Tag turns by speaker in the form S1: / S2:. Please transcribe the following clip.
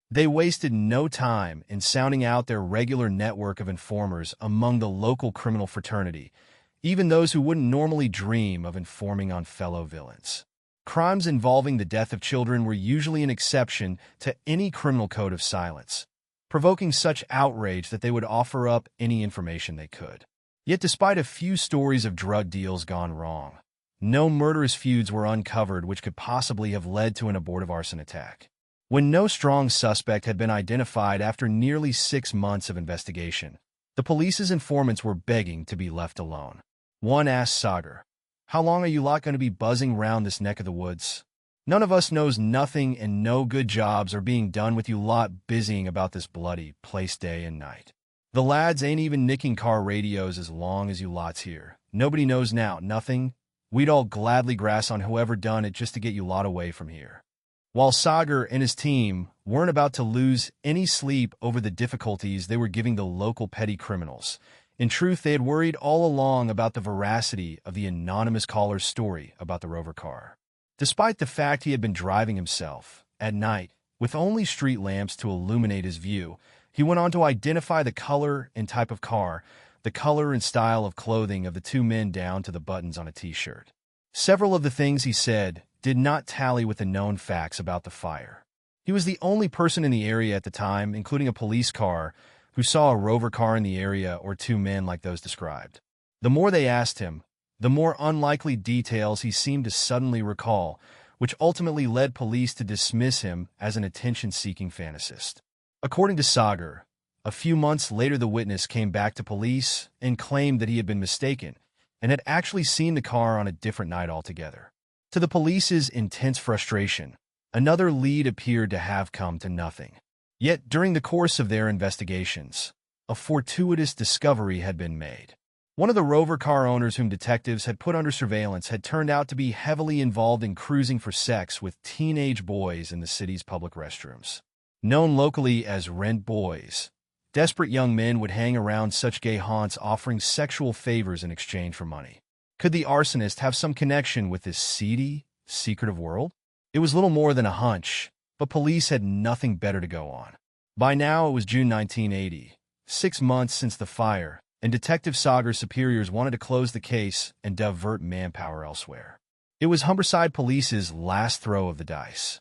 S1: They wasted no time in sounding out their regular network of informers among the local criminal fraternity, even those who wouldn't normally dream of informing on fellow villains. Crimes involving the death of children were usually an exception to any criminal code of silence, provoking such outrage that they would offer up any information they could. Yet despite a few stories of drug deals gone wrong, no murderous feuds were uncovered which could possibly have led to an abortive arson attack. When no strong suspect had been identified after nearly 6 months of investigation, the police's informants were begging to be left alone. One asked Sagar, "How long are you lot going to be buzzing round this neck of the woods? None of us knows nothing and no good jobs are being done with you lot busying about this bloody place day and night. The lads ain't even nicking car radios as long as you lots here. Nobody knows now, nothing. We'd all gladly grass on whoever done it just to get you lot away from here." While Sagar and his team weren't about to lose any sleep over the difficulties they were giving the local petty criminals, in truth they had worried all along about the veracity of the anonymous caller's story about the Rover car. Despite the fact he had been driving himself, at night, with only street lamps to illuminate his view, he went on to identify the color and type of car, the color and style of clothing of the two men down to the buttons on a t-shirt. Several of the things he said did not tally with the known facts about the fire. He was the only person in the area at the time, including a police car, who saw a Rover car in the area or two men like those described. The more they asked him, the more unlikely details he seemed to suddenly recall, which ultimately led police to dismiss him as an attention-seeking fantasist. According to Sagar, a few months later the witness came back to police and claimed that he had been mistaken and had actually seen the car on a different night altogether. To the police's intense frustration, another lead appeared to have come to nothing. Yet, during the course of their investigations, a fortuitous discovery had been made. One of the Rover car owners whom detectives had put under surveillance had turned out to be heavily involved in cruising for sex with teenage boys in the city's public restrooms. Known locally as rent boys, desperate young men would hang around such gay haunts offering sexual favors in exchange for money. Could the arsonist have some connection with this seedy, secretive world? It was little more than a hunch, but police had nothing better to go on. By now it was June 1980, 6 months since the fire, and Detective Sagar's superiors wanted to close the case and divert manpower elsewhere. It was Humberside Police's last throw of the dice.